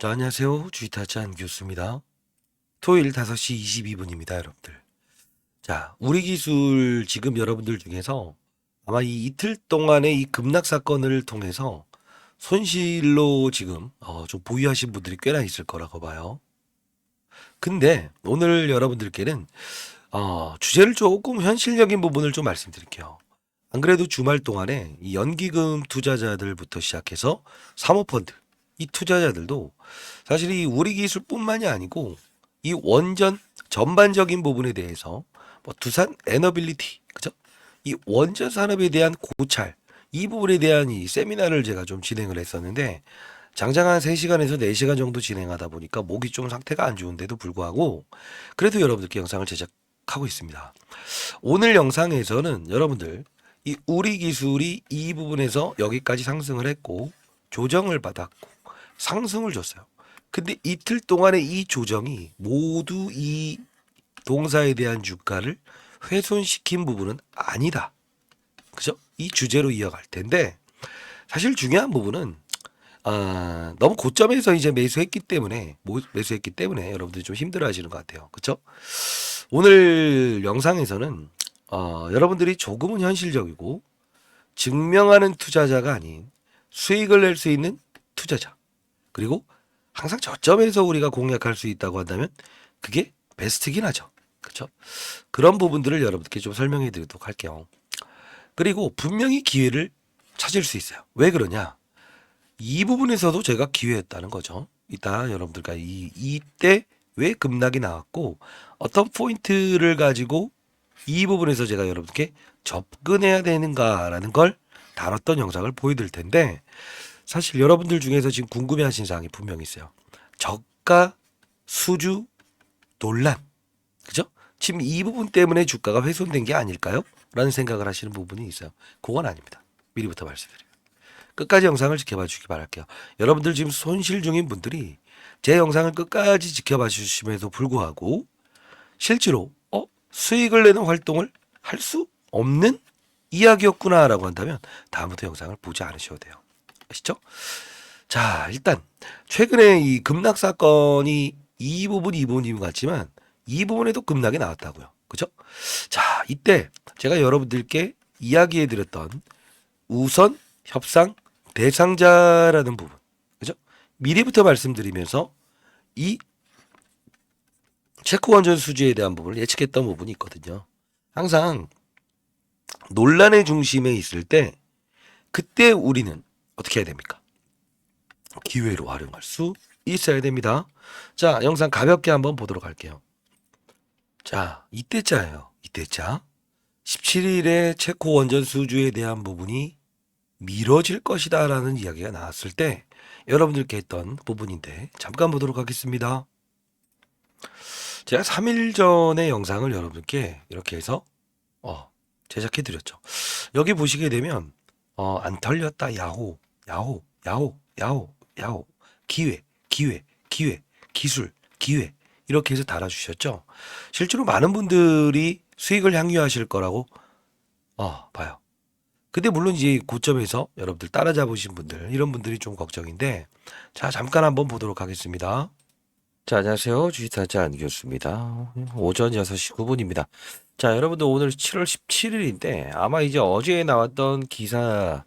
자, 안녕하세요. 주식타짜 안교수입니다. 토요일 5시 22분입니다, 여러분들. 자, 우리 기술 지금 여러분들 중에서 아마 이 이틀 동안의 이 급락 사건을 통해서 손실로 지금 좀 보유하신 분들이 꽤나 있을 거라고 봐요. 근데 오늘 여러분들께는 주제를 조금 현실적인 부분을 좀 말씀드릴게요. 안 그래도 주말 동안에 이 연기금 투자자들부터 시작해서 사모펀드, 이 투자자들도 사실 이 우리 기술뿐만이 아니고 이 원전 전반적인 부분에 대해서 뭐 두산 에너빌리티, 그죠? 이 원전 산업에 대한 고찰, 이 부분에 대한 이 세미나를 제가 좀 진행을 했었는데 장장 한 3시간에서 4시간 정도 진행하다 보니까 목이 좀 상태가 안 좋은데도 불구하고 그래도 여러분들께 영상을 제작하고 있습니다. 오늘 영상에서는 여러분들 이 우리 기술이 이 부분에서 여기까지 상승을 했고 조정을 받았고 상승을 줬어요. 근데 이틀 동안의 이 조정이 모두 이 동사에 대한 주가를 훼손시킨 부분은 아니다. 그죠? 이 주제로 이어갈 텐데 사실 중요한 부분은 너무 고점에서 이제 매수했기 때문에 여러분들이 좀 힘들어하시는 것 같아요. 그렇죠? 오늘 영상에서는 여러분들이 조금은 현실적이고 증명하는 투자자가 아닌 수익을 낼 수 있는 투자자, 그리고 항상 저점에서 우리가 공략할 수 있다고 한다면 그게 베스트긴 하죠. 그렇죠? 그런 부분들을 여러분들께 좀 설명해 드리도록 할게요. 그리고 분명히 기회를 찾을 수 있어요. 왜 그러냐? 이 부분에서도 제가 기회였다는 거죠. 이따 여러분들과 이때 왜 급락이 나왔고 어떤 포인트를 가지고 이 부분에서 제가 여러분께 접근해야 되는가라는 걸 다뤘던 영상을 보여드릴 텐데 사실 여러분들 중에서 지금 궁금해하신 사항이 분명히 있어요. 저가 수주 논란, 그죠? 지금 이 부분 때문에 주가가 훼손된 게 아닐까요? 라는 생각을 하시는 부분이 있어요. 그건 아닙니다. 미리부터 말씀드려요. 끝까지 영상을 지켜봐 주시기 바랄게요. 여러분들 지금 손실 중인 분들이 제 영상을 끝까지 지켜봐 주심에도 불구하고 실제로 수익을 내는 활동을 할 수 없는 이야기였구나라고 한다면 다음부터 영상을 보지 않으셔도 돼요. 아시죠? 자, 일단 최근에 이 급락 사건이 이 부분인 것 같지만 이 부분에도 급락이 나왔다고요. 그죠? 자, 이때 제가 여러분들께 이야기해 드렸던 우선 협상 대상자라는 부분. 그죠? 미리부터 말씀드리면서 이 체코 원전 수주에 대한 부분을 예측했던 부분이 있거든요. 항상 논란의 중심에 있을 때 그때 우리는 어떻게 해야 됩니까? 기회로 활용할 수 있어야 됩니다. 자, 영상 가볍게 한번 보도록 할게요. 자, 이때자예요. 이때자. 17일에 체코 원전 수주에 대한 부분이 미뤄질 것이다라는 이야기가 나왔을 때 여러분들께 했던 부분인데 잠깐 보도록 하겠습니다. 제가 3일 전에 영상을 여러분께 이렇게 해서 제작해 드렸죠. 여기 보시게 되면 안 털렸다 야호 야호 야호 야호 야호 기회 기회 기회 기술 기회 이렇게 해서 달아주셨죠. 실제로 많은 분들이 수익을 향유하실 거라고 봐요. 근데 물론 이제 고점에서 여러분들 따라잡으신 분들 이런 분들이 좀 걱정인데 자 잠깐 한번 보도록 하겠습니다. 자, 안녕하세요. 주식타짜 안교수입니다. 오전 6시 9분입니다. 자, 여러분들 오늘 7월 17일인데 아마 이제 어제 나왔던 기사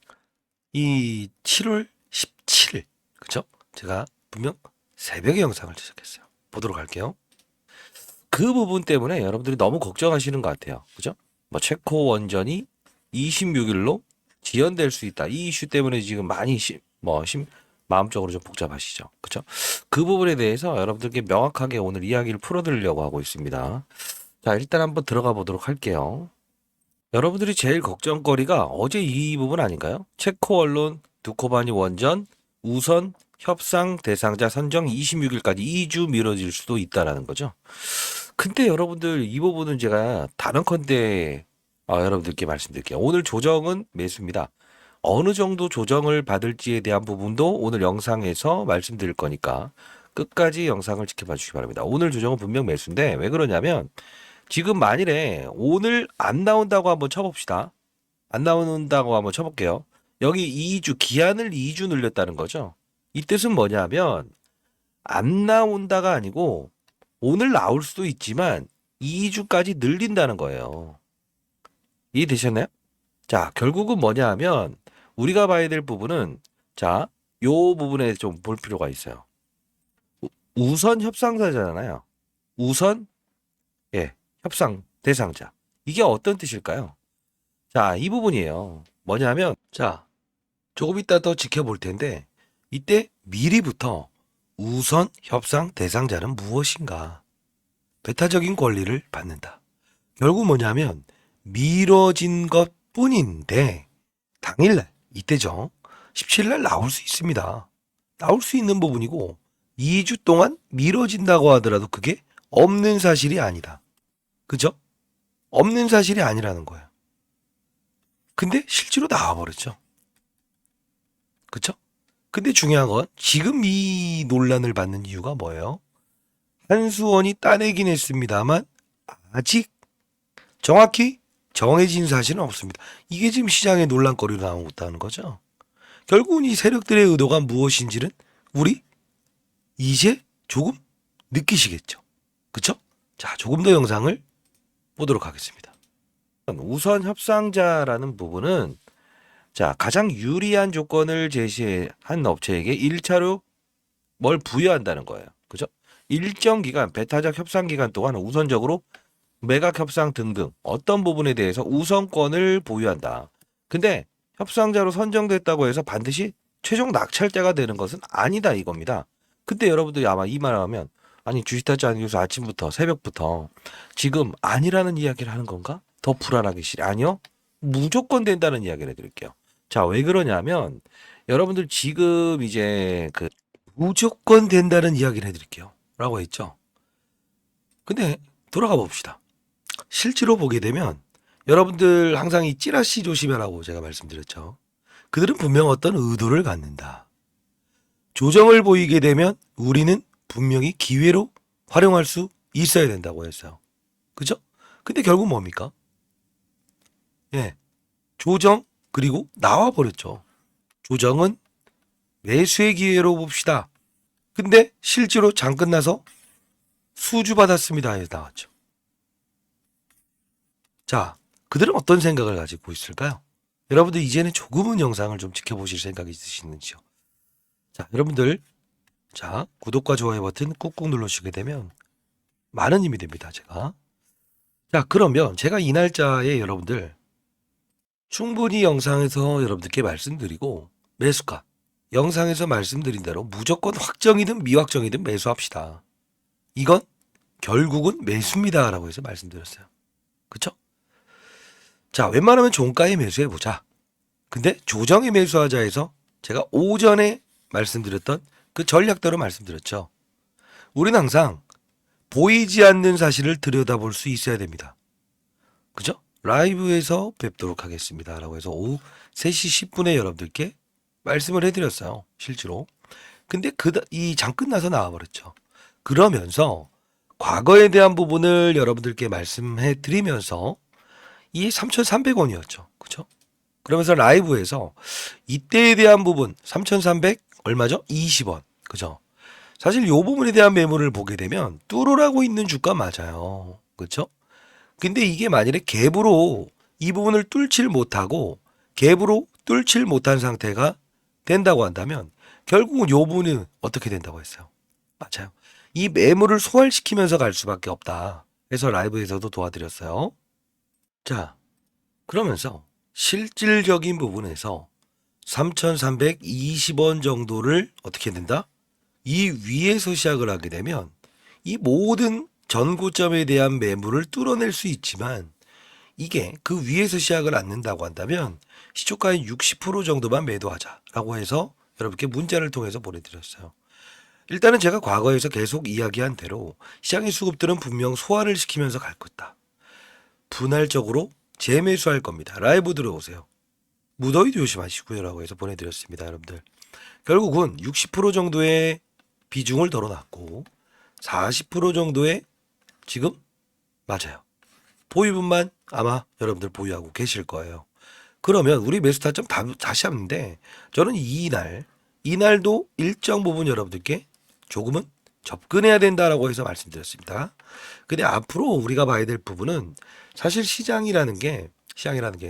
이 7월 17일 그쵸? 제가 분명 새벽에 영상을 제작했어요. 보도록 할게요. 그 부분 때문에 여러분들이 너무 걱정하시는 것 같아요. 그죠? 뭐 체코 원전이 26일로 지연될 수 있다. 이 이슈 때문에 지금 많이 마음적으로 좀 복잡하시죠. 그렇죠? 그 부분에 대해서 여러분들께 명확하게 오늘 이야기를 풀어드리려고 하고 있습니다. 자, 일단 한번 들어가 보도록 할게요. 여러분들이 제일 걱정거리가 어제 이 부분 아닌가요? 체코 언론 두코바니 원전 우선 협상 대상자 선정 26일까지 2주 미뤄질 수도 있다라는 거죠. 근데 여러분들 이 부분은 제가 단언컨대 여러분들께 말씀드릴게요. 오늘 조정은 매수입니다. 어느 정도 조정을 받을지에 대한 부분도 오늘 영상에서 말씀드릴 거니까 끝까지 영상을 지켜봐 주시기 바랍니다. 오늘 조정은 분명 매수인데 왜 그러냐면 지금 만일에 오늘 안 나온다고 한번 쳐봅시다. 안 나온다고 한번 쳐볼게요. 여기 2주 기한을 2주 늘렸다는 거죠. 이 뜻은 뭐냐면 안 나온다가 아니고 오늘 나올 수도 있지만 2주까지 늘린다는 거예요. 이해되셨나요? 자, 결국은 뭐냐 하면 우리가 봐야 될 부분은 자, 요 부분에 좀 볼 필요가 있어요. 우선 협상자잖아요. 우선 협상 대상자. 이게 어떤 뜻일까요? 자, 이 부분이에요. 뭐냐면 자, 조금 이따 더 지켜볼 텐데 이때 미리부터 우선 협상 대상자는 무엇인가? 배타적인 권리를 받는다. 결국 뭐냐면 미뤄진 것 뿐인데 당일날 이때죠. 17일 날 나올 수 있습니다. 나올 수 있는 부분이고 2주 동안 미뤄진다고 하더라도 그게 없는 사실이 아니다. 그죠? 없는 사실이 아니라는 거예요. 근데 실제로 나와버렸죠. 그쵸? 근데 중요한 건 지금 이 논란을 받는 이유가 뭐예요? 한수원이 따내긴 했습니다만 아직 정확히 정해진 사실은 없습니다. 이게 지금 시장의 논란거리로 나오고 있다는 거죠. 결국은 이 세력들의 의도가 무엇인지는 우리 이제 조금 느끼시겠죠. 그쵸? 자, 조금 더 영상을 보도록 하겠습니다. 우선 협상자라는 부분은 자, 가장 유리한 조건을 제시한 업체에게 1차로 뭘 부여한다는 거예요. 그죠? 일정 기간, 배타적 협상 기간 동안 우선적으로 매각 협상 등등 어떤 부분에 대해서 우선권을 보유한다. 근데 협상자로 선정됐다고 해서 반드시 최종 낙찰자가 되는 것은 아니다 이겁니다. 근데 여러분들이 아마 이 말을 하면 아니 주식타짜 교수 아침부터 새벽부터 지금 아니라는 이야기를 하는 건가? 더 불안하기 싫어. 아니요. 무조건 된다는 이야기를 해드릴게요. 자, 왜 그러냐면 여러분들 지금 이제 그 무조건 된다는 이야기를 해드릴게요. 라고 했죠. 근데 돌아가 봅시다. 실제로 보게 되면 여러분들 항상 이 찌라시 조심하라고 제가 말씀드렸죠. 그들은 분명 어떤 의도를 갖는다. 조정을 보이게 되면 우리는 분명히 기회로 활용할 수 있어야 된다고 했어요. 그죠? 근데 결국 뭡니까? 조정 그리고 나와버렸죠. 조정은 매수의 기회로 봅시다. 근데 실제로 장 끝나서 수주 받았습니다. 에 나왔죠. 자, 그들은 어떤 생각을 가지고 있을까요? 여러분들 이제는 조금은 영상을 좀 지켜보실 생각이 있으시는지요? 자, 여러분들 자, 구독과 좋아요 버튼 꾹꾹 눌러주시게 되면 많은 힘이 됩니다. 제가. 자, 그러면 제가 이 날짜에 여러분들 충분히 영상에서 여러분들께 말씀드리고 매수가 영상에서 말씀드린 대로 무조건 확정이든 미확정이든 매수합시다. 이건 결국은 매수입니다. 라고 해서 말씀드렸어요. 그쵸? 자, 웬만하면 종가에 매수해보자. 근데 조정에 매수하자 해서 제가 오전에 말씀드렸던 그 전략대로 말씀드렸죠. 우리는 항상 보이지 않는 사실을 들여다볼 수 있어야 됩니다. 그죠? 라이브에서 뵙도록 하겠습니다. 라고 해서 오후 3시 10분에 여러분들께 말씀을 해드렸어요. 실제로. 근데 이 장 끝나서 나와버렸죠. 그러면서 과거에 대한 부분을 여러분들께 말씀해 드리면서 이 3,300원이었죠. 그죠? 그러면서 라이브에서 이때에 대한 부분 3,300 얼마죠? 20원. 그죠? 사실 이 부분에 대한 매물을 보게 되면 뚫으라고 있는 주가 맞아요. 그렇죠? 근데 이게 만일에 갭으로 이 부분을 뚫질 못하고 갭으로 뚫질 못한 상태가 된다고 한다면 결국은 이 부분은 어떻게 된다고 했어요? 맞아요. 이 매물을 소화시키면서 갈 수밖에 없다. 그래서 라이브에서도 도와드렸어요. 자, 그러면서 실질적인 부분에서 3,320원 정도를 어떻게 된다? 이 위에서 시작을 하게 되면 이 모든 전고점에 대한 매물을 뚫어낼 수 있지만 이게 그 위에서 시작을 않는다고 한다면 시초가의 60% 정도만 매도하자라고 해서 여러분께 문자를 통해서 보내드렸어요. 일단은 제가 과거에서 계속 이야기한 대로 시장의 수급들은 분명 소화를 시키면서 갈 거다. 분할적으로 재매수할 겁니다. 라이브 들어오세요. 무더위 조심하시고요 라고 해서 보내드렸습니다. 여러분들 결국은 60% 정도의 비중을 덜어놨고 40% 정도의 지금 맞아요. 보유분만 아마 여러분들 보유하고 계실 거예요. 그러면 우리 매수 타점 다시 하는데 저는 이날도 일정 부분 여러분들께 조금은 접근해야 된다라고 해서 말씀드렸습니다. 근데 앞으로 우리가 봐야 될 부분은 사실 시장이라는 게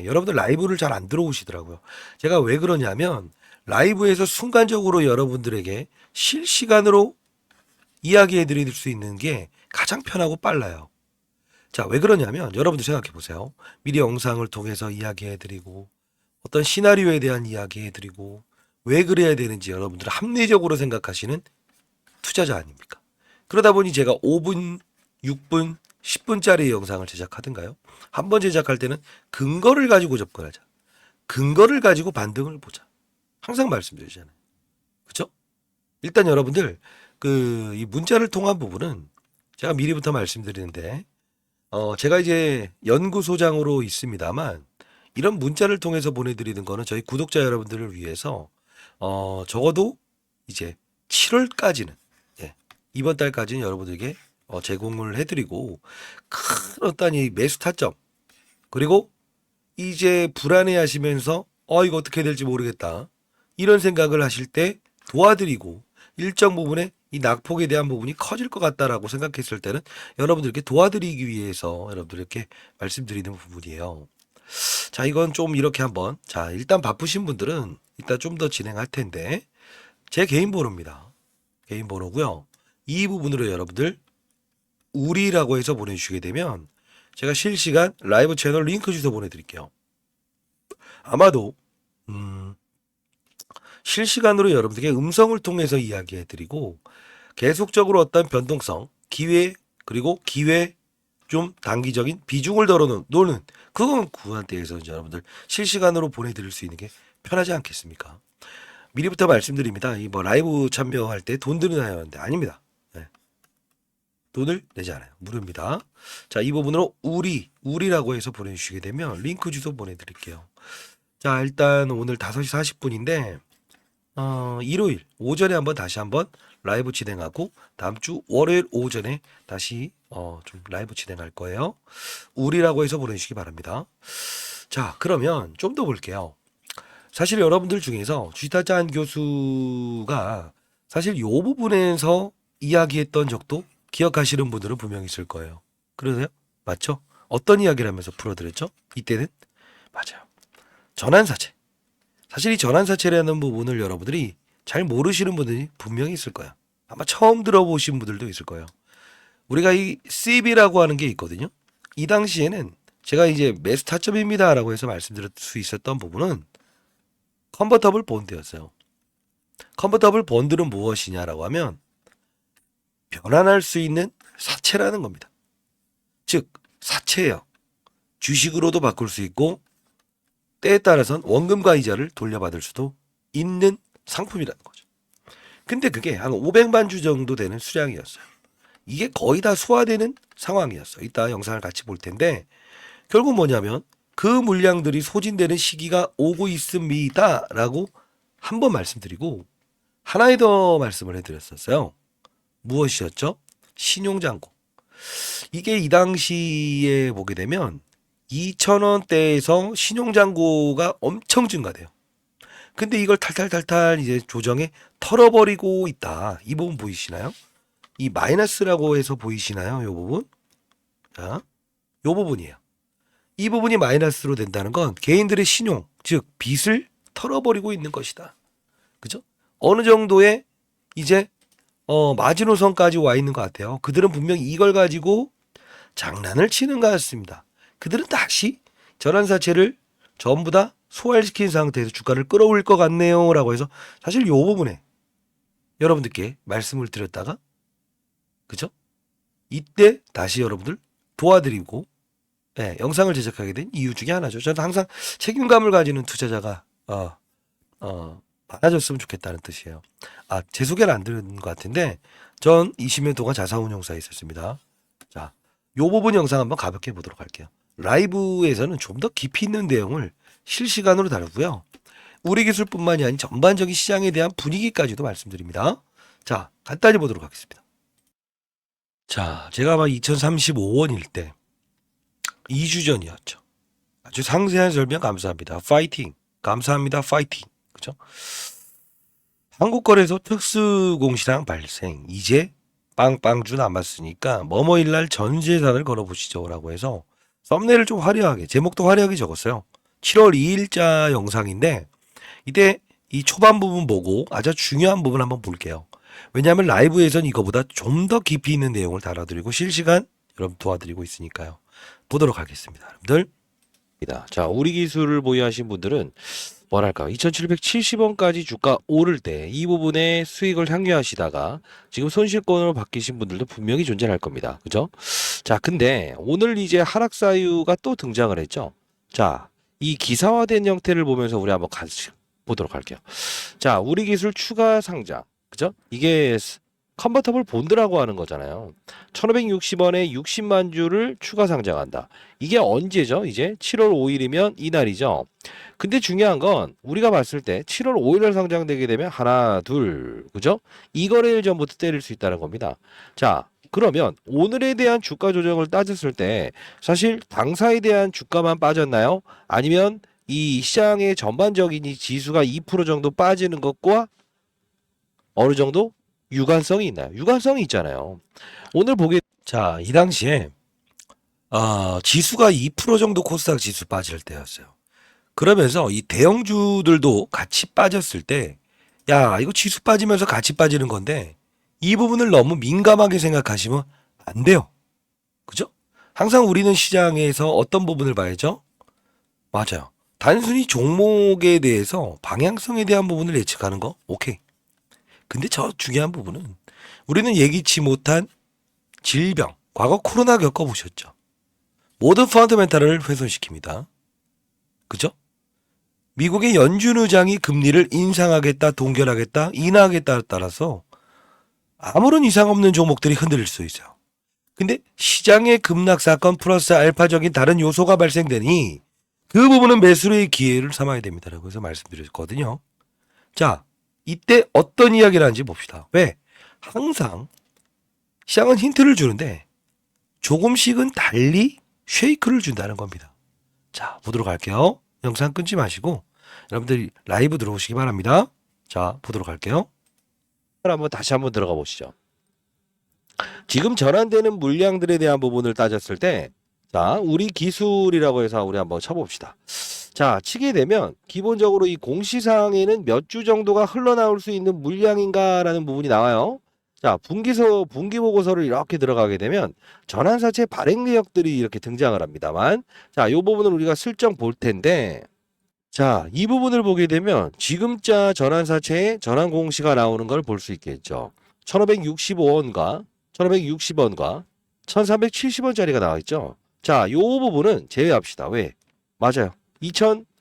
여러분들 라이브를 잘 안 들어오시더라고요. 제가 왜 그러냐면 라이브에서 순간적으로 여러분들에게 실시간으로 이야기해 드릴 수 있는 게 가장 편하고 빨라요. 자, 왜 그러냐면 여러분들 생각해 보세요. 미리 영상을 통해서 이야기해 드리고 어떤 시나리오에 대한 이야기해 드리고 왜 그래야 되는지 여러분들 합리적으로 생각하시는 투자자 아닙니까? 그러다 보니 제가 5분, 6분, 10분짜리 영상을 제작하든가요. 한번 제작할 때는 근거를 가지고 접근하자. 근거를 가지고 반등을 보자. 항상 말씀드리잖아요. 그죠? 일단 여러분들 이 문자를 통한 부분은 제가 미리부터 말씀드리는데 제가 이제 연구소장으로 있습니다만 이런 문자를 통해서 보내드리는 거는 저희 구독자 여러분들을 위해서 적어도 이제 7월까지는 이번 달까지는 여러분들에게 제공을 해드리고 큰 어떤 이 매수 타점 그리고 이제 불안해하시면서 이거 어떻게 될지 모르겠다 이런 생각을 하실 때 도와드리고 일정 부분에 이 낙폭에 대한 부분이 커질 것 같다라고 생각했을 때는 여러분들께 도와드리기 위해서 여러분들께 말씀드리는 부분이에요. 자, 이건 좀 이렇게 한번 일단 바쁘신 분들은 이따 좀 더 진행할 텐데 제 개인 번호입니다. 개인 번호고요. 이 부분으로 여러분들 우리라고 해서 보내주시게 되면 제가 실시간 라이브 채널 링크 주소 보내드릴게요. 아마도 실시간으로 여러분들에게 음성을 통해서 이야기해드리고 계속적으로 어떤 변동성, 기회 그리고 기회 좀 단기적인 비중을 덜어놓는 그건 그한테에서 여러분들 실시간으로 보내드릴 수 있는 게 편하지 않겠습니까? 미리부터 말씀드립니다. 이 뭐 라이브 참여할 때 돈 드나요? 하는데 아닙니다. 돈을 내지 않아요. 무료입니다. 자, 이 부분으로 우리라고 해서 보내주시게 되면 링크 주소 보내드릴게요. 자, 일단 오늘 5시 40분인데 일요일 오전에 다시 한번 라이브 진행하고 다음 주 월요일 오전에 다시 좀 라이브 진행할 거예요. 우리라고 해서 보내주시기 바랍니다. 자, 그러면 좀 더 볼게요. 사실 여러분들 중에서 주식타짜 교수가 사실 요 부분에서 이야기했던 적도 기억하시는 분들은 분명히 있을 거예요. 그러세요? 맞죠? 어떤 이야기를 하면서 풀어드렸죠? 이때는? 맞아요. 전환사채. 사실 이 전환사채라는 부분을 여러분들이 잘 모르시는 분들이 분명히 있을 거예요. 아마 처음 들어보신 분들도 있을 거예요. 우리가 이 CB라고 하는 게 있거든요. 이 당시에는 제가 이제 매수 타점입니다라고 해서 말씀드릴 수 있었던 부분은 컨버터블 본드였어요. 컨버터블 본드는 무엇이냐라고 하면 변환할 수 있는 사채라는 겁니다. 즉 사채예요. 주식으로도 바꿀 수 있고 때에 따라서는 원금과 이자를 돌려받을 수도 있는 상품이라는 거죠. 근데 그게 한 500만 주 정도 되는 수량이었어요. 이게 거의 다 소화되는 상황이었어요. 이따 영상을 같이 볼 텐데 결국 뭐냐면 그 물량들이 소진되는 시기가 오고 있습니다 라고 한 번 말씀드리고 하나에 더 말씀을 해드렸었어요. 무엇이었죠? 신용잔고. 이게 이 당시에 보게 되면 2,000원대에서 신용잔고가 엄청 증가돼요. 근데 이걸 탈탈탈탈 이제 조정해 털어버리고 있다. 이 부분 보이시나요? 이 마이너스라고 해서 보이시나요? 이 부분? 자, 이 부분이에요. 이 부분이 마이너스로 된다는 건 개인들의 신용, 즉 빚을 털어버리고 있는 것이다. 그죠? 어느 정도의 이제 마지노선까지 와 있는 것 같아요. 그들은 분명히 이걸 가지고 장난을 치는 것 같습니다. 그들은 다시 전환사채를 전부 다 소화시킨 상태에서 주가를 끌어올릴 것 같네요 라고 해서 사실 이 부분에 여러분들께 말씀을 드렸다가 그죠? 이때 다시 여러분들 도와드리고 영상을 제작하게 된 이유 중에 하나죠. 저는 항상 책임감을 가지는 투자자가 많아졌으면 좋겠다는 뜻이에요. 제 소개를 안 들은 것 같은데 전 20년 동안 자산운용사에 있었습니다. 자, 요 부분 영상 한번 가볍게 보도록 할게요. 라이브에서는 좀 더 깊이 있는 내용을 실시간으로 다루고요. 우리 기술뿐만이 아닌 전반적인 시장에 대한 분위기까지도 말씀드립니다. 자, 간단히 보도록 하겠습니다. 자, 제가 아마 2035원일 때 2주 전이었죠. 아주 상세한 설명 감사합니다. 파이팅. 감사합니다. 파이팅. 그죠? 한국거래소 특수공시랑 발생. 이제 빵빵주 남았으니까 뭐뭐일날 전 재산을 걸어보시죠 라고 해서 썸네일을 좀 화려하게, 제목도 화려하게 적었어요. 7월 2일자 영상인데 이때 이 초반 부분 보고 아주 중요한 부분 한번 볼게요. 왜냐하면 라이브에선 이거보다 좀 더 깊이 있는 내용을 달아드리고 실시간 여러분 도와드리고 있으니까요. 보도록 하겠습니다. 여러분들. 자, 우리 기술을 보유하신 분들은 뭐랄까 2770원까지 주가 오를 때 이 부분에 수익을 향유하시다가 지금 손실권으로 바뀌신 분들도 분명히 존재할 겁니다. 그죠? 자, 근데 오늘 이제 하락 사유가 또 등장을 했죠. 자, 이 기사화된 형태를 보면서 우리 한번 같이 보도록 할게요. 자, 우리 기술 추가 상장. 그죠? 이게 컨버터블 본드라고 하는 거잖아요. 1560원에 60만 주를 추가 상장한다. 이게 언제죠? 이제 7월 5일이면 이날이죠. 근데 중요한 건 우리가 봤을 때 7월 5일날 상장되게 되면 하나, 둘, 그죠? 이거래일 전부터 때릴 수 있다는 겁니다. 자, 그러면 오늘에 대한 주가 조정을 따졌을 때 사실 당사에 대한 주가만 빠졌나요? 아니면 이 시장의 전반적인 이 지수가 2% 정도 빠지는 것과 어느 정도 유관성이 있나요? 유관성이 있잖아요. 오늘 보게 자, 이 당시에 지수가 2% 정도 코스닥 지수 빠질 때였어요. 그러면서 이 대형주들도 같이 빠졌을 때, 야, 이거 지수 빠지면서 같이 빠지는 건데, 이 부분을 너무 민감하게 생각하시면 안 돼요. 그죠? 항상 우리는 시장에서 어떤 부분을 봐야죠? 맞아요. 단순히 종목에 대해서 방향성에 대한 부분을 예측하는 거, 오케이. 근데 저 중요한 부분은 우리는 예기치 못한 질병, 과거 코로나 겪어보셨죠? 모든 펀더멘탈을 훼손시킵니다. 그죠? 미국의 연준 의장이 금리를 인상하겠다, 동결하겠다, 인하하겠다에 따라서 아무런 이상 없는 종목들이 흔들릴 수 있어요. 근데 시장의 급락 사건 플러스 알파적인 다른 요소가 발생되니 그 부분은 매수의 기회를 삼아야 됩니다라고 해서 말씀드렸거든요. 자, 이때 어떤 이야기를 하는지 봅시다. 왜? 항상 시장은 힌트를 주는데 조금씩은 달리 쉐이크를 준다는 겁니다. 자, 보도록 할게요. 영상 끊지 마시고 여러분들 라이브 들어오시기 바랍니다. 자, 보도록 할게요. 한번 다시 한번 들어가 보시죠. 지금 전환되는 물량들에 대한 부분을 따졌을 때, 자, 우리 기술이라고 해서 우리 한번 쳐봅시다. 자, 치게 되면 기본적으로 이 공시사항에는 몇 주 정도가 흘러나올 수 있는 물량인가라는 부분이 나와요. 자, 분기 보고서를 이렇게 들어가게 되면 전환사채 발행 내역들이 이렇게 등장을 합니다만, 자, 이 부분을 우리가 슬쩍 볼 텐데, 자, 이 부분을 보게 되면 지금자 전환사채의 전환 공시가 나오는 걸 볼 수 있겠죠. 1565원과 1560원과 1370원짜리가 나와 있죠. 자, 요 부분은 제외합시다. 왜? 맞아요.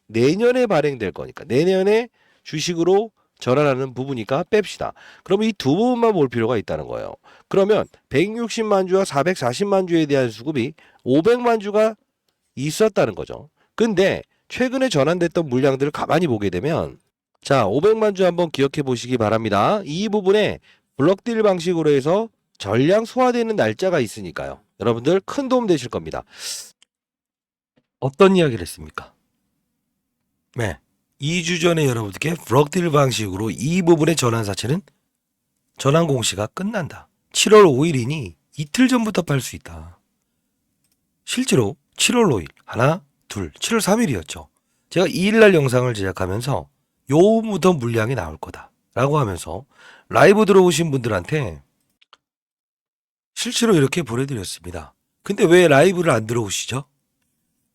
내년에 발행될 거니까. 내년에 주식으로 전환하는 부분이니까 뺍시다. 그러면 이 두 부분만 볼 필요가 있다는 거예요. 그러면 160만 주와 440만 주에 대한 수급이 500만 주가 있었다는 거죠. 근데 최근에 전환됐던 물량들을 가만히 보게 되면 자, 500만 주 한번 기억해 보시기 바랍니다. 이 부분에 블럭딜 방식으로 해서 전량 소화되는 날짜가 있으니까요. 여러분들 큰 도움 되실 겁니다. 어떤 이야기를 했습니까? 네. 2주 전에 여러분들께 블럭딜 방식으로 이 부분의 전환사채는 전환 공시가 끝난다. 7월 5일이니 이틀 전부터 팔 수 있다. 실제로 7월 5일 하나, 둘, 7월 3일이었죠. 제가 2일날 영상을 제작하면서 요부터 물량이 나올 거다 라고 하면서 라이브 들어오신 분들한테 실제로 이렇게 보내드렸습니다. 근데 왜 라이브를 안 들어오시죠?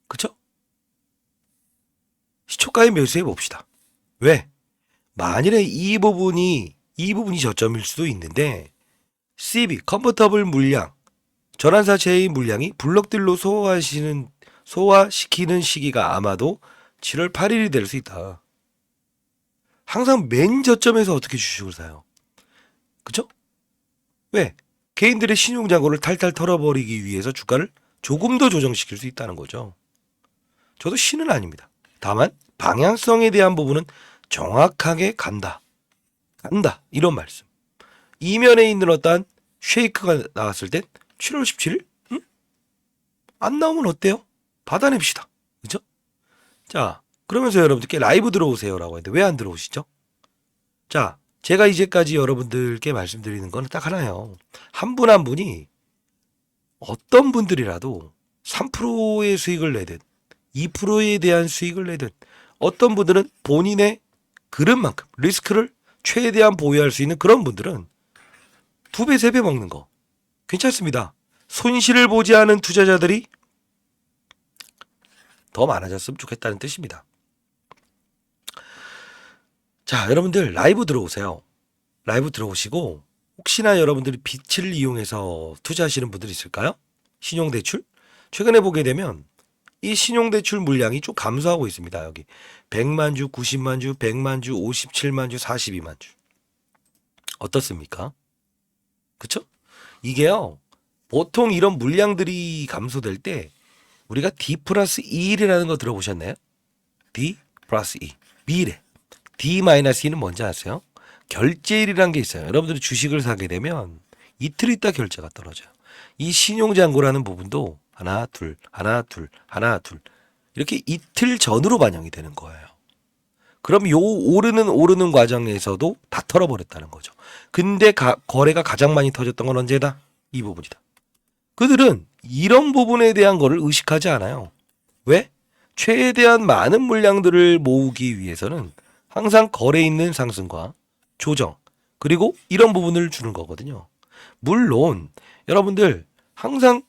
그쵸? 시초가의 매수해 봅시다. 왜? 만일에 이 부분이 저점일 수도 있는데 CB, 컨버터블 물량, 전환사채의 물량이 블록들로 소화시키는 시기가 아마도 7월 8일이 될 수 있다. 항상 맨 저점에서 어떻게 주식을 사요? 그죠? 왜? 개인들의 신용잔고를 탈탈 털어버리기 위해서 주가를 조금 더 조정시킬 수 있다는 거죠. 저도 신은 아닙니다. 다만 방향성에 대한 부분은 정확하게 간다. 이런 말씀. 이면에 있는 어떤 쉐이크가 나왔을 땐 7월 17일? 응? 안 나오면 어때요? 받아냅시다. 그죠? 자, 그러면서 여러분들께 라이브 들어오세요라고 했는데 왜 안 들어오시죠? 자, 제가 이제까지 여러분들께 말씀드리는 건 딱 하나예요. 한 분 한 분이 어떤 분들이라도 3%의 수익을 내든 2%에 대한 수익을 내든 어떤 분들은 본인의 그릇만큼 리스크를 최대한 보유할 수 있는 그런 분들은 2배, 3배 먹는 거 괜찮습니다. 손실을 보지 않은 투자자들이 더 많아졌으면 좋겠다는 뜻입니다. 자, 여러분들 라이브 들어오세요. 라이브 들어오시고 혹시나 여러분들이 빛을 이용해서 투자하시는 분들 있을까요? 신용대출? 최근에 보게 되면 이 신용대출 물량이 좀 감소하고 있습니다. 여기 100만 주, 90만 주, 100만 주, 57만 주, 42만 주. 어떻습니까? 그쵸? 이게요. 보통 이런 물량들이 감소될 때 우리가 D 플러스 2이라는 거 들어보셨나요? D 플러스 2. 미래. D 마이너스 2는 뭔지 아세요? 결제일이라는 게 있어요. 여러분들이 주식을 사게 되면 이틀 있다 결제가 떨어져요. 이 신용잔고라는 부분도 하나, 둘, 하나, 둘, 하나, 둘. 이렇게 이틀 전으로 반영이 되는 거예요. 그럼 요 오르는 과정에서도 다 털어버렸다는 거죠. 근데 거래가 가장 많이 터졌던 건 언제다? 이 부분이다. 그들은 이런 부분에 대한 거를 의식하지 않아요. 왜? 최대한 많은 물량들을 모으기 위해서는 항상 거래에 있는 상승과 조정 그리고 이런 부분을 주는 거거든요. 물론 여러분들 항상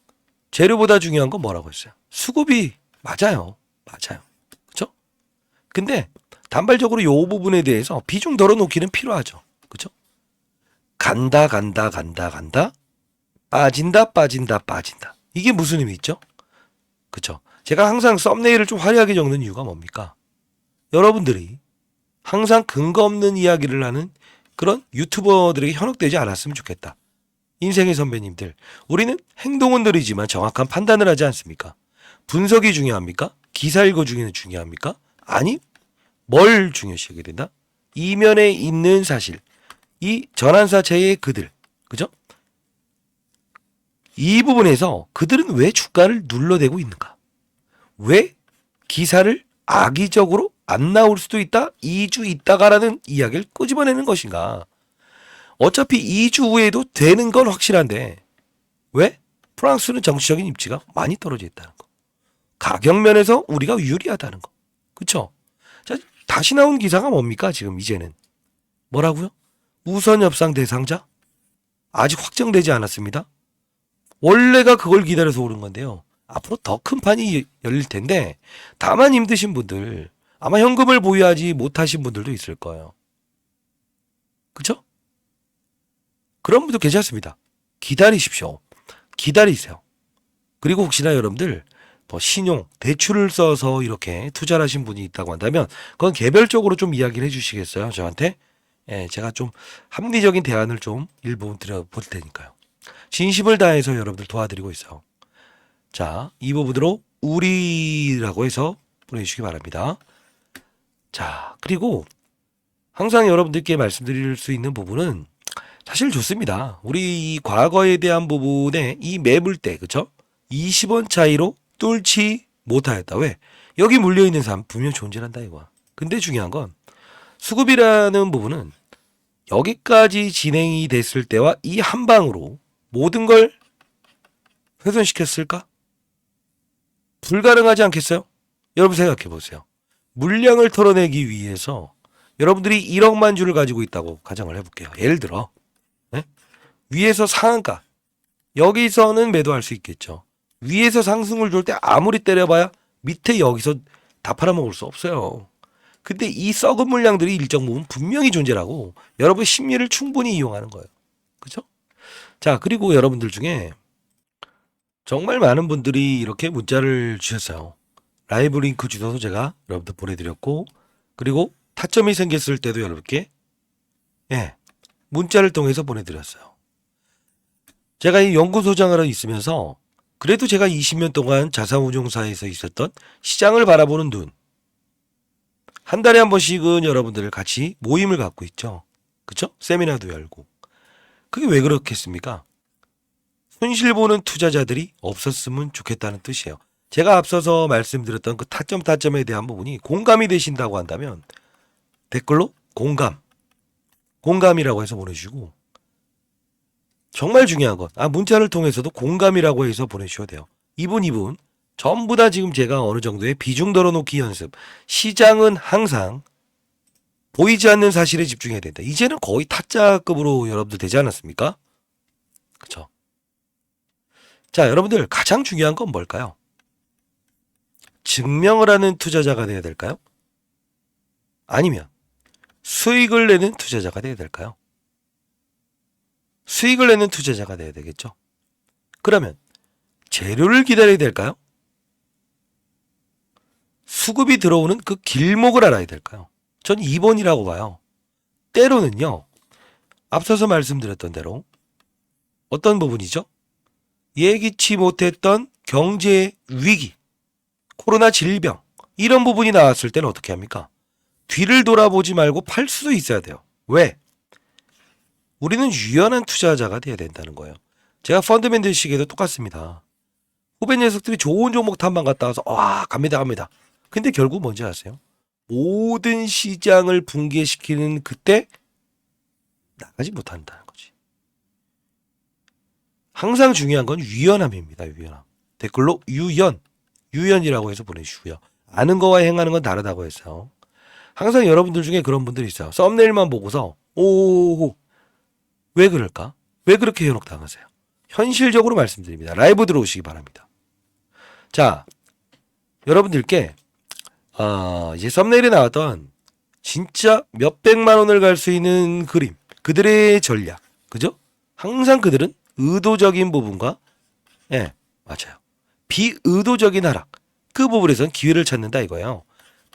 재료보다 중요한 건 뭐라고 했어요? 수급이 맞아요. 맞아요. 그렇죠? 근데 단발적으로 요 부분에 대해서 비중 덜어놓기는 필요하죠. 그렇죠? 간다 빠진다. 이게 무슨 의미 있죠? 그렇죠? 제가 항상 썸네일을 좀 화려하게 적는 이유가 뭡니까? 여러분들이 항상 근거 없는 이야기를 하는 그런 유튜버들에게 현혹되지 않았으면 좋겠다. 인생의 선배님들, 우리는 행동은 느리지만 정확한 판단을 하지 않습니까? 분석이 중요합니까? 기사 읽어주기는 중요합니까? 아니, 뭘 중요시하게 된다? 이면에 있는 사실, 이 전환사채의 그들, 그죠? 이 부분에서 그들은 왜 주가를 눌러대고 있는가? 왜 기사를 악의적으로 안 나올 수도 있다? 2주 있다가라는 이야기를 끄집어내는 것인가? 어차피 2주 후에도 되는 건 확실한데 왜? 프랑스는 정치적인 입지가 많이 떨어져 있다는 거. 가격면에서 우리가 유리하다는 거. 그쵸? 자, 다시 나온 기사가 뭡니까? 지금 이제는. 뭐라고요? 우선 협상 대상자? 아직 확정되지 않았습니다. 원래가 그걸 기다려서 오른 건데요. 앞으로 더 큰 판이 열릴 텐데 다만 힘드신 분들 아마 현금을 보유하지 못하신 분들도 있을 거예요. 그쵸? 그런 분도 괜찮습니다. 기다리십시오. 기다리세요. 그리고 혹시나 여러분들 뭐 신용, 대출을 써서 이렇게 투자를 하신 분이 있다고 한다면 그건 개별적으로 좀 이야기를 해주시겠어요? 저한테? 예, 제가 좀 합리적인 대안을 좀 일부 드려볼 테니까요. 진심을 다해서 여러분들 도와드리고 있어요. 자, 이 부분으로 우리라고 해서 보내주시기 바랍니다. 자, 그리고 항상 여러분들께 말씀드릴 수 있는 부분은 사실 좋습니다. 우리 이 과거에 대한 부분에 이 매물대, 그쵸? 20원 차이로 뚫지 못하였다. 왜? 여기 물려있는 사람 분명 존재한다 이거야. 근데 중요한 건 수급이라는 부분은 여기까지 진행이 됐을 때와 이 한 방으로 모든 걸 훼손시켰을까? 불가능하지 않겠어요? 여러분 생각해 보세요. 물량을 털어내기 위해서 여러분들이 1억만 주를 가지고 있다고 가정을 해볼게요. 예를 들어 네? 위에서 상한가 여기서는 매도할 수 있겠죠. 위에서 상승을 줄 때 아무리 때려봐야 밑에 여기서 다 팔아먹을 수 없어요. 근데 이 썩은 물량들이 일정 부분 분명히 존재라고 여러분 심리를 충분히 이용하는 거예요. 그렇죠? 자, 그리고 여러분들 중에 정말 많은 분들이 이렇게 문자를 주셨어요. 라이브 링크 주소도 제가 여러분들 보내드렸고 그리고 타점이 생겼을 때도 여러분께 문자를 통해서 보내드렸어요. 제가 이 연구소장으로 있으면서 그래도 제가 20년 동안 자산운용사에서 있었던 시장을 바라보는 눈 한 달에 한 번씩은 여러분들 같이 모임을 갖고 있죠. 그쵸? 세미나도 열고. 그게 왜 그렇겠습니까? 손실보는 투자자들이 없었으면 좋겠다는 뜻이에요. 제가 앞서서 말씀드렸던 그 타점에 대한 부분이 공감이 되신다고 한다면 댓글로 공감 공감이라고 해서 보내주시고, 정말 중요한 건, 문자를 통해서도 공감이라고 해서 보내주셔도 돼요. 이분 전부 다 지금 제가 어느 정도의 비중 덜어놓기 연습. 시장은 항상 보이지 않는 사실에 집중해야 된다. 이제는 거의 타짜급으로 여러분들 되지 않았습니까? 그쵸? 자, 여러분들 가장 중요한 건 뭘까요? 증명을 하는 투자자가 돼야 될까요? 아니면 수익을 내는 투자자가 돼야 될까요? 수익을 내는 투자자가 돼야 되겠죠. 그러면 재료를 기다려야 될까요? 수급이 들어오는 그 길목을 알아야 될까요? 전 2번이라고 봐요. 때로는요, 앞서서 말씀드렸던 대로 어떤 부분이죠? 예기치 못했던 경제 위기, 코로나 질병, 이런 부분이 나왔을 때는 어떻게 합니까? 뒤를 돌아보지 말고 팔 수도 있어야 돼요. 왜? 우리는 유연한 투자자가 돼야 된다는 거예요. 제가 펀드맨들 시기에도 똑같습니다. 후배 녀석들이 좋은 종목 탐방 갔다 와서 갑니다. 근데 결국 뭔지 아세요? 모든 시장을 붕괴시키는 그때 나가지 못한다는 거지. 항상 중요한 건 유연함입니다. 유연함. 댓글로 유연이라고 해서 보내주시고요. 아는 거와 행하는 건 다르다고 해서 항상 여러분들 중에 그런 분들이 있어요. 썸네일만 보고서 왜 그럴까? 왜 그렇게 현혹당하세요? 현실적으로 말씀드립니다. 라이브 들어오시기 바랍니다. 자, 여러분들께 이제 썸네일에 나왔던 진짜 몇백만 원을 갈 수 있는 그림, 그들의 전략, 그죠? 항상 그들은 의도적인 부분과 맞아요. 비의도적인 하락, 그 부분에선 기회를 찾는다 이거예요.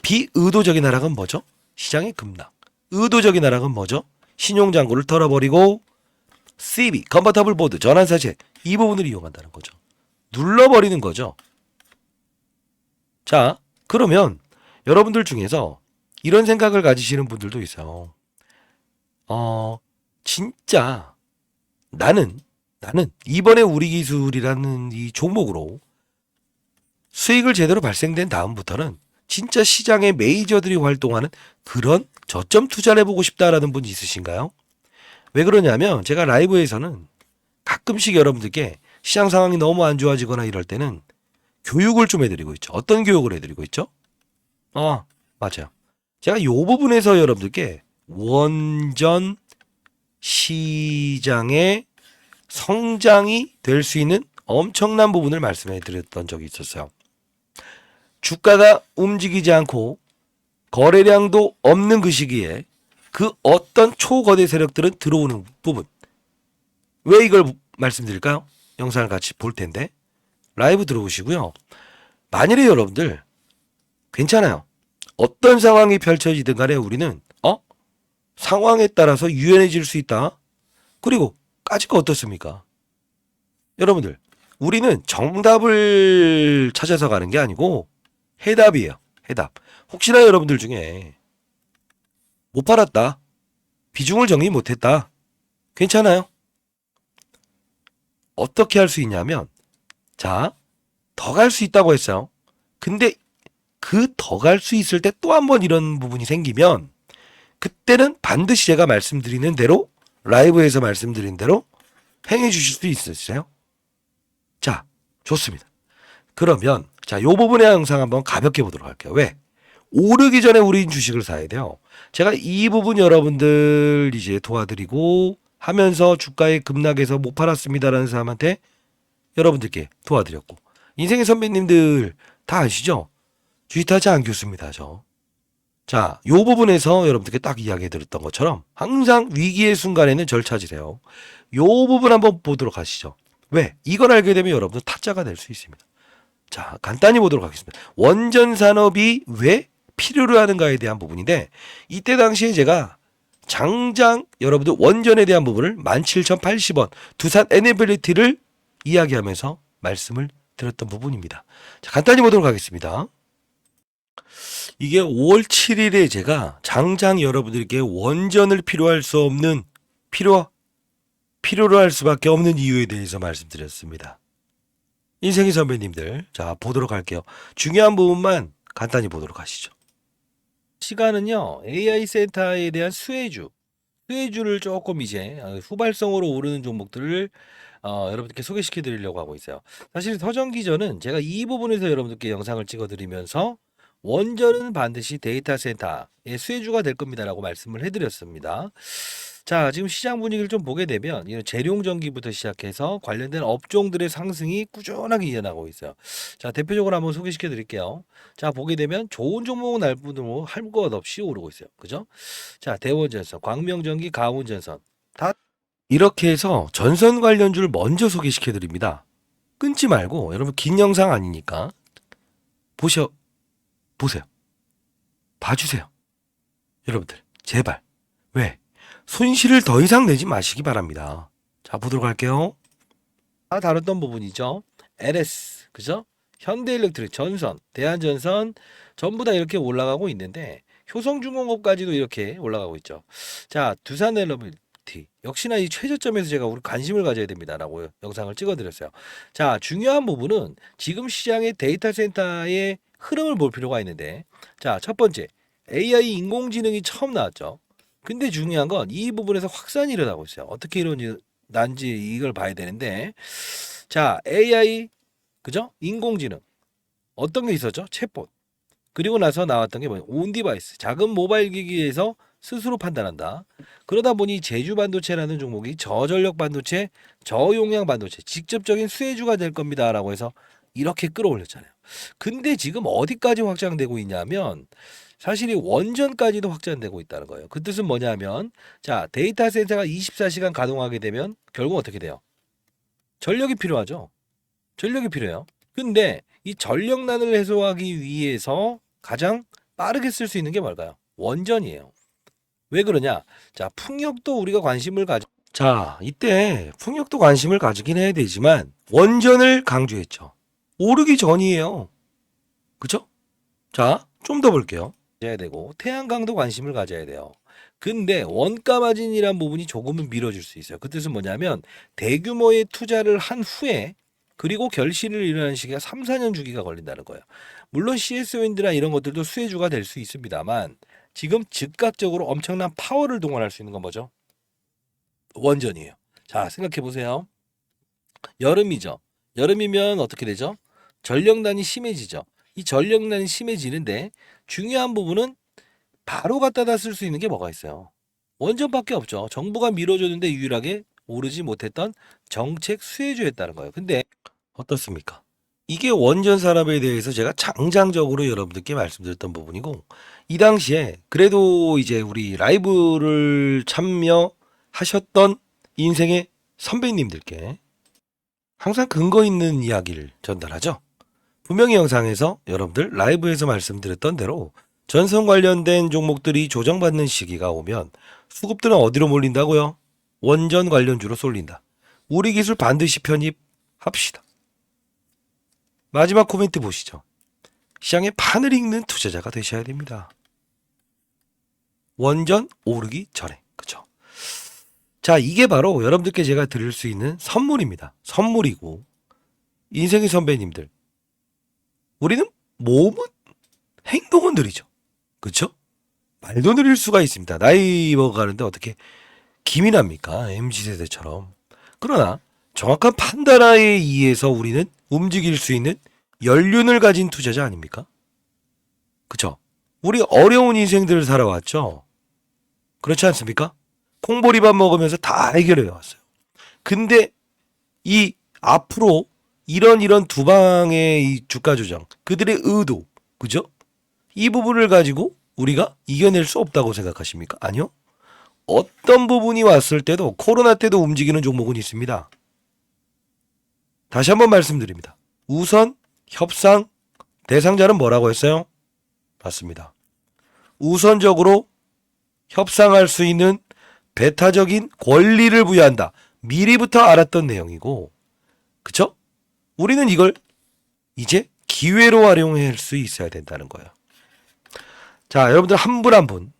비의도적인 하락은 뭐죠? 시장의 급락. 의도적인 하락은 뭐죠? 신용장구를 털어버리고 CB, 컨버터블 보드, 전환사채, 이 부분을 이용한다는 거죠. 눌러버리는 거죠. 자, 그러면 여러분들 중에서 이런 생각을 가지시는 분들도 있어요. 진짜 나는 이번에 우리 기술이라는 이 종목으로 수익을 제대로 발생된 다음부터는 진짜 시장의 메이저들이 활동하는 그런 저점 투자를 해보고 싶다라는 분이 있으신가요? 왜 그러냐면 제가 라이브에서는 가끔씩 여러분들께 시장 상황이 너무 안 좋아지거나 이럴 때는 교육을 좀 해드리고 있죠. 어떤 교육을 해드리고 있죠? 맞아요. 제가 이 부분에서 여러분들께 원전 시장의 성장이 될 수 있는 엄청난 부분을 말씀해 드렸던 적이 있었어요. 주가가 움직이지 않고 거래량도 없는 그 시기에 그 어떤 초거대 세력들은 들어오는 부분. 왜 이걸 말씀드릴까요? 영상을 같이 볼 텐데 라이브 들어오시고요. 만일에 여러분들 괜찮아요. 어떤 상황이 펼쳐지든 간에 우리는 상황에 따라서 유연해질 수 있다. 그리고 까짓 거 어떻습니까? 여러분들 우리는 정답을 찾아서 가는 게 아니고 해답이에요. 해답. 혹시나 여러분들 중에 못 팔았다. 비중을 정리 못했다. 괜찮아요. 어떻게 할 수 있냐면 자, 더 갈 수 있다고 했어요. 근데 그 더 갈 수 있을 때 또 한 번 이런 부분이 생기면 그때는 반드시 제가 말씀드리는 대로 라이브에서 말씀드린 대로 행해 주실 수 있으세요? 자, 좋습니다. 그러면 자, 요 부분의 영상 한번 가볍게 보도록 할게요. 왜? 오르기 전에 우린 주식을 사야 돼요. 제가 이 부분 여러분들 이제 도와드리고 하면서 주가의 급락에서 못 팔았습니다라는 사람한테 여러분들께 도와드렸고 인생의 선배님들 다 아시죠? 주식타자 안 교수입니다. 자, 요 부분에서 여러분들께 딱 이야기 드렸던 것처럼 항상 위기의 순간에는 절 찾으세요. 요 부분 한번 보도록 하시죠. 왜? 이걸 알게 되면 여러분들 타짜가 될 수 있습니다. 자, 간단히 보도록 하겠습니다. 원전 산업이 왜 필요로 하는가에 대한 부분인데 이때 당시에 제가 장장 여러분들 원전에 대한 부분을 17,080원 두산 에너빌리티를 이야기하면서 말씀을 드렸던 부분입니다. 자, 간단히 보도록 하겠습니다. 이게 5월 7일에 제가 장장 여러분들께 원전을 필요로 할 수밖에 없는 이유에 대해서 말씀드렸습니다. 인생의 선배님들, 자, 보도록 할게요. 중요한 부분만 간단히 보도록 하시죠. 시간은요, AI 센터에 대한 수혜주, 수혜주를 조금 이제 후발성으로 오르는 종목들을 여러분들께 소개시켜 드리려고 하고 있어요. 사실 서전기전은 제가 이 부분에서 여러분들께 영상을 찍어 드리면서 원전은 반드시 데이터 센터의 수혜주가 될 겁니다라고 말씀을 해드렸습니다. 자, 지금 시장 분위기를 좀 보게 되면 이런 재룡전기부터 시작해서 관련된 업종들의 상승이 꾸준하게 이어나고 있어요. 자, 대표적으로 한번 소개시켜 드릴게요. 자, 보게 되면 좋은 종목은 날 뿐으로 할 것 없이 오르고 있어요. 그죠? 자, 대원전선, 광명전기, 가온전선 다 이렇게 해서 전선 관련주를 먼저 소개시켜 드립니다. 끊지 말고 여러분 긴 영상 아니니까 보세요. 봐주세요. 여러분들 제발 왜 손실을 더 이상 내지 마시기 바랍니다. 자, 보도록 할게요. 다뤘던 부분이죠. LS 그죠? 현대일렉트릭, 전선, 대한전선 전부 다 이렇게 올라가고 있는데 효성중공업까지도 이렇게 올라가고 있죠. 자, 두산엘러비티 역시나 이 최저점에서 제가 우리 관심을 가져야 됩니다라고 영상을 찍어드렸어요. 자, 중요한 부분은 지금 시장의 데이터 센터의 흐름을 볼 필요가 있는데, 자, 첫 번째 AI 인공지능이 처음 나왔죠. 근데 중요한 건 이 부분에서 확산이 일어나고 있어요. 어떻게 일어난지 이걸 봐야 되는데, 자, AI 그죠? 인공지능 어떤 게 있었죠? 챗봇. 그리고 나서 나왔던 게 뭐예요? 온 디바이스. 작은 모바일 기기에서 스스로 판단한다. 그러다 보니 제주 반도체라는 종목이 저전력 반도체, 저용량 반도체, 직접적인 수혜주가 될 겁니다라고 해서 이렇게 끌어올렸잖아요. 근데 지금 어디까지 확장되고 있냐면 사실 이 원전까지도 확장되고 있다는 거예요. 그 뜻은 뭐냐면 자, 데이터 센터가 24시간 가동하게 되면 결국 어떻게 돼요? 전력이 필요하죠. 전력이 필요해요. 근데 이 전력난을 해소하기 위해서 가장 빠르게 쓸 수 있는 게 뭘까요? 원전이에요. 왜 그러냐? 자, 풍력도 우리가 관심을 자, 이때 풍력도 관심을 가지긴 해야 되지만 원전을 강조했죠. 오르기 전이에요. 그죠? 자, 좀 더 볼게요. 해야 되고 태양광도 관심을 가져야 돼요. 근데 원가 마진이란 부분이 조금은 밀어줄 수 있어요. 그 뜻은 뭐냐면 대규모의 투자를 한 후에 그리고 결실을 이루는 시기가 3, 4년 주기가 걸린다는 거예요. 물론 CS 윈드나 이런 것들도 수혜주가 될 수 있습니다만 지금 즉각적으로 엄청난 파워를 동원할 수 있는 건 뭐죠? 원전이에요. 자, 생각해 보세요. 여름이죠. 여름이면 어떻게 되죠? 전력난이 심해지죠. 이 전력난이 심해지는데 중요한 부분은 바로 갖다다 쓸 수 있는 게 뭐가 있어요? 원전밖에 없죠. 정부가 밀어줬는데 유일하게 오르지 못했던 정책 수혜주였다는 거예요. 근데 어떻습니까? 이게 원전 산업에 대해서 제가 장장적으로 여러분들께 말씀드렸던 부분이고 이 당시에 그래도 이제 우리 라이브를 참여하셨던 인생의 선배님들께 항상 근거 있는 이야기를 전달하죠. 분명히 영상에서 여러분들 라이브에서 말씀드렸던 대로 전선 관련된 종목들이 조정받는 시기가 오면 수급들은 어디로 몰린다고요? 원전 관련주로 쏠린다. 우리 기술 반드시 편입합시다. 마지막 코멘트 보시죠. 시장의 판을 읽는 투자자가 되셔야 됩니다. 원전 오르기 전에. 그쵸? 자, 이게 바로 여러분들께 제가 드릴 수 있는 선물입니다. 선물이고 인생의 선배님들 우리는 몸은 행동은 느리죠. 그쵸? 말도 느릴 수가 있습니다. 나이 먹어가는데 어떻게 기민합니까? MZ세대처럼. 그러나 정확한 판단하에 의해서 우리는 움직일 수 있는 연륜을 가진 투자자 아닙니까? 그쵸? 우리 어려운 인생들을 살아왔죠? 그렇지 않습니까? 콩보리밥 먹으면서 다 해결해 왔어요. 근데 이 앞으로 이런 두 방의 이 주가 조정, 그들의 의도, 그죠? 이 부분을 가지고 우리가 이겨낼 수 없다고 생각하십니까? 아니요. 어떤 부분이 왔을 때도 코로나 때도 움직이는 종목은 있습니다. 다시 한번 말씀드립니다. 우선 협상 대상자는 뭐라고 했어요? 맞습니다. 우선적으로 협상할 수 있는 배타적인 권리를 부여한다. 미리부터 알았던 내용이고, 그쵸? 우리는 이걸 이제 기회로 활용할 수 있어야 된다는 거예요. 자, 여러분들 한 분 한 분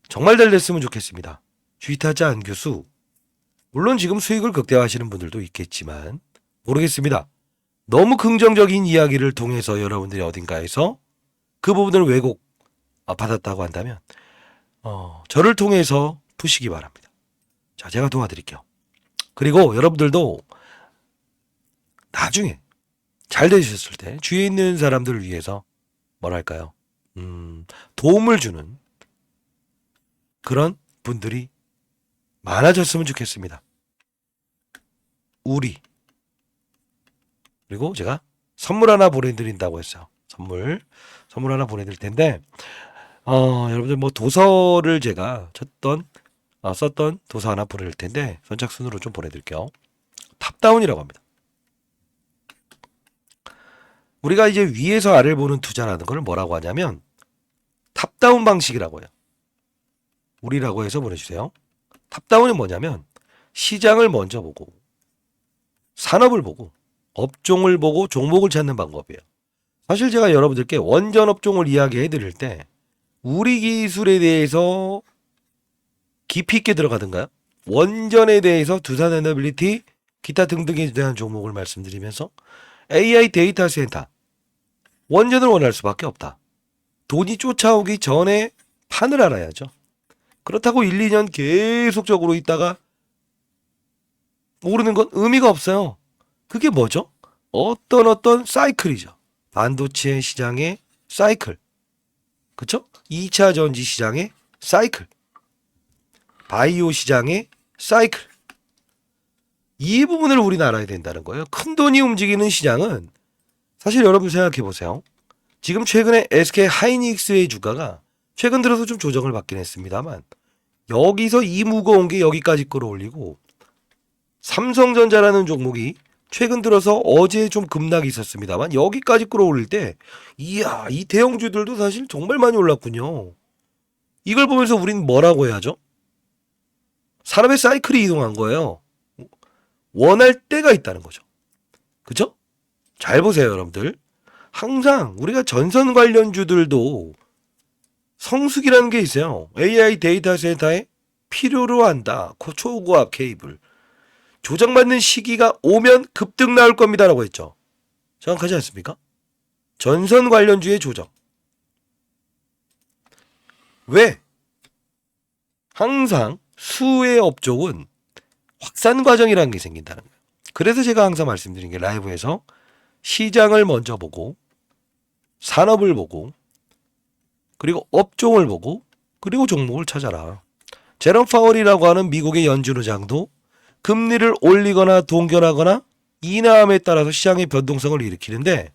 정말 잘 됐으면 좋겠습니다. 주의타자 안교수, 물론 지금 수익을 극대화하시는 분들도 있겠지만 모르겠습니다. 너무 긍정적인 이야기를 통해서 여러분들이 어딘가에서 그 부분을 왜곡 받았다고 한다면 저를 통해서 푸시기 바랍니다. 자, 제가 도와드릴게요. 그리고 여러분들도 나중에 잘 되셨을 때 주위에 있는 사람들을 위해서 뭐랄까요? 도움을 주는 그런 분들이 많아졌으면 좋겠습니다. 우리. 그리고 제가 선물 하나 보내드린다고 했어요. 선물 하나 보내드릴 텐데, 여러분들 뭐 도서를 제가 썼던 도서 하나 보내드릴 텐데, 선착순으로 좀 보내드릴게요. 탑다운이라고 합니다. 우리가 이제 위에서 아래를 보는 투자라는 걸 뭐라고 하냐면, 탑다운 방식이라고 해요. 우리라고 해서 보내주세요. 탑다운이 뭐냐면, 시장을 먼저 보고, 산업을 보고, 업종을 보고 종목을 찾는 방법이에요. 사실 제가 여러분들께 원전 업종을 이야기해 드릴 때 우리 기술에 대해서 깊이 있게 들어가든가요? 원전에 대해서 두산에너빌리티 기타 등등에 대한 종목을 말씀드리면서 AI 데이터 센터 원전을 원할 수밖에 없다. 돈이 쫓아오기 전에 판을 알아야죠. 그렇다고 1, 2년 계속적으로 있다가 오르는 건 의미가 없어요. 그게 뭐죠? 어떤 사이클이죠. 반도체 시장의 사이클. 그쵸? 2차 전지 시장의 사이클. 바이오 시장의 사이클. 이 부분을 우리는 알아야 된다는 거예요. 큰 돈이 움직이는 시장은 사실 여러분 생각해 보세요. 지금 최근에 SK 하이닉스의 주가가 최근 들어서 좀 조정을 받긴 했습니다만 여기서 이 무거운 게 여기까지 끌어올리고 삼성전자라는 종목이 최근 들어서 어제 좀 급락이 있었습니다만 여기까지 끌어올릴 때 이야 이 대형주들도 사실 정말 많이 올랐군요. 이걸 보면서 우리는 뭐라고 해야죠? 산업의 사이클이 이동한 거예요. 원할 때가 있다는 거죠. 그죠? 잘 보세요 여러분들. 항상 우리가 전선 관련주들도 성수기라는 게 있어요. AI 데이터 센터에 필요로 한다. 초고압 케이블. 조정받는 시기가 오면 급등 나올 겁니다라고 했죠. 정확하지 않습니까? 전선 관련주의 조정. 왜? 항상 수의 업종은 확산 과정이라는 게 생긴다는 거예요. 그래서 제가 항상 말씀드린 게 라이브에서 시장을 먼저 보고 산업을 보고 그리고 업종을 보고 그리고 종목을 찾아라. 제롬 파월이라고 하는 미국의 연준 의장도 금리를 올리거나 동결하거나 인하함에 따라서 시장의 변동성을 일으키는데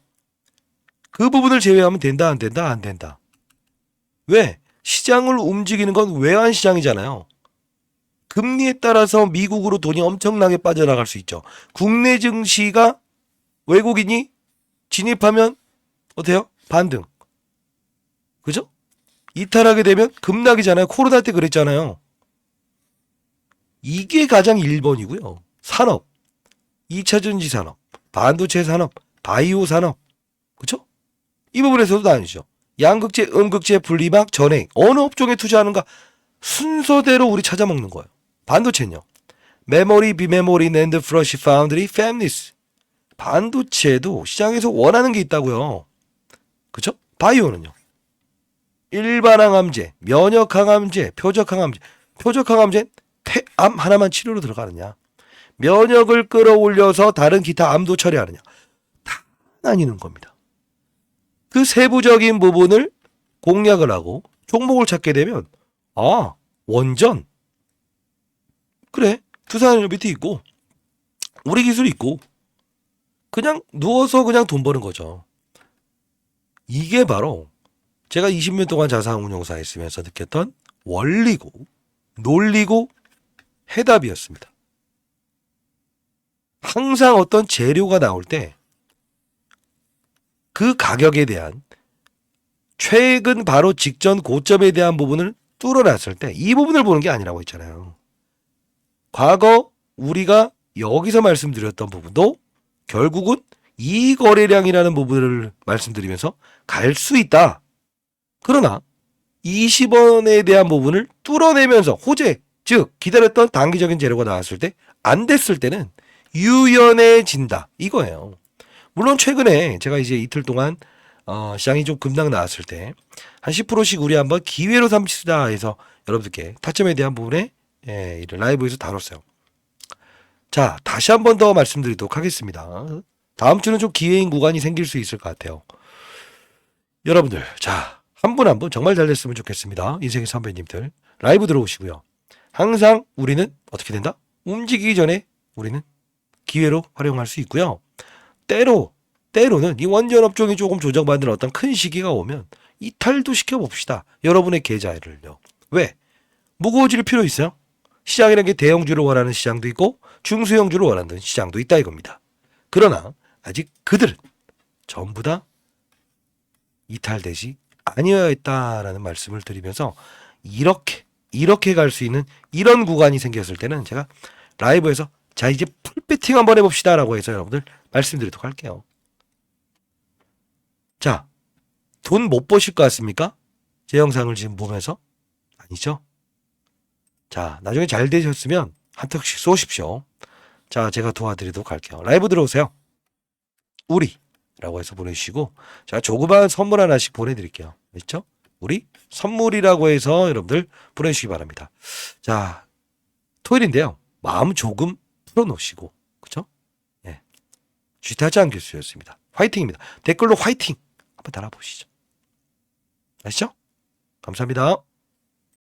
그 부분을 제외하면 된다 안 된다 안 된다. 왜? 시장을 움직이는 건 외환시장이잖아요. 금리에 따라서 미국으로 돈이 엄청나게 빠져나갈 수 있죠. 국내 증시가 외국인이 진입하면 어때요? 반등. 그죠? 이탈하게 되면 급락이잖아요. 코로나 때 그랬잖아요. 이게 가장 1번이고요. 산업, 2차 전지 산업, 반도체 산업, 바이오 산업. 그쵸? 이 부분에서도 나뉘죠. 양극재, 음극재, 분리막, 전행. 어느 업종에 투자하는가 순서대로 우리 찾아먹는 거예요. 반도체는요. 메모리, 비메모리, 낸드, 플러시, 파운드리, 팹리스. 반도체도 시장에서 원하는 게 있다고요. 그쵸? 바이오는요. 일반 항암제, 면역 항암제, 표적 항암제. 표적 항암제 폐암 하나만 치료로 들어가느냐, 면역을 끌어올려서 다른 기타 암도 처리하느냐, 다 나뉘는 겁니다. 그 세부적인 부분을 공략을 하고 종목을 찾게 되면 원전 그래 두산에너비티 있고 우리 기술이 있고 그냥 누워서 그냥 돈 버는 거죠. 이게 바로 제가 20년 동안 자산운용사 했으면서 느꼈던 원리고 논리고 해답이었습니다. 항상 어떤 재료가 나올 때 그 가격에 대한 최근 바로 직전 고점에 대한 부분을 뚫어놨을 때 이 부분을 보는 게 아니라고 했잖아요. 과거 우리가 여기서 말씀드렸던 부분도 결국은 이 거래량이라는 부분을 말씀드리면서 갈 수 있다. 그러나 20원에 대한 부분을 뚫어내면서 호재, 즉 기다렸던 단기적인 재료가 나왔을 때 안 됐을 때는 유연해진다 이거예요. 물론 최근에 제가 이제 이틀 동안 시장이 좀 급락 나왔을 때 한 10%씩 우리 한번 기회로 삼시다 해서 여러분들께 타점에 대한 부분에 이를 라이브에서 다뤘어요. 자, 다시 한 번 더 말씀드리도록 하겠습니다. 다음 주는 좀 기회인 구간이 생길 수 있을 것 같아요. 여러분들, 자, 한 분 한 분 정말 잘 됐으면 좋겠습니다. 인생의 선배님들. 라이브 들어오시고요. 항상 우리는 어떻게 된다? 움직이기 전에 우리는 기회로 활용할 수 있고요. 때로는 이 원전 업종이 조금 조정받는 어떤 큰 시기가 오면 이탈도 시켜봅시다. 여러분의 계좌를요. 왜? 무거워질 필요 있어요? 시장이라는 게 대형주를 원하는 시장도 있고 중소형주를 원하는 시장도 있다 이겁니다. 그러나 아직 그들은 전부 다 이탈되지 아니어야 했다라는 말씀을 드리면서 이렇게 갈 수 있는 이런 구간이 생겼을 때는 제가 라이브에서 자 이제 풀배팅 한번 해봅시다 라고 해서 여러분들 말씀드리도록 할게요. 자, 돈 못 버실 것 같습니까? 제 영상을 지금 보면서? 아니죠? 자, 나중에 잘 되셨으면 한턱씩 쏘십시오. 자, 제가 도와드리도록 할게요. 라이브 들어오세요. 우리라고 해서 보내주시고 제가 조그마한 선물 하나씩 보내드릴게요. 됐죠? 우리 선물이라고 해서 여러분들 보내주시기 바랍니다. 자, 토요일인데요. 마음 조금 풀어놓으시고 그쵸? 예. 쥐타장 교수였습니다. 화이팅입니다. 댓글로 화이팅 한번 달아보시죠. 아시죠? 감사합니다.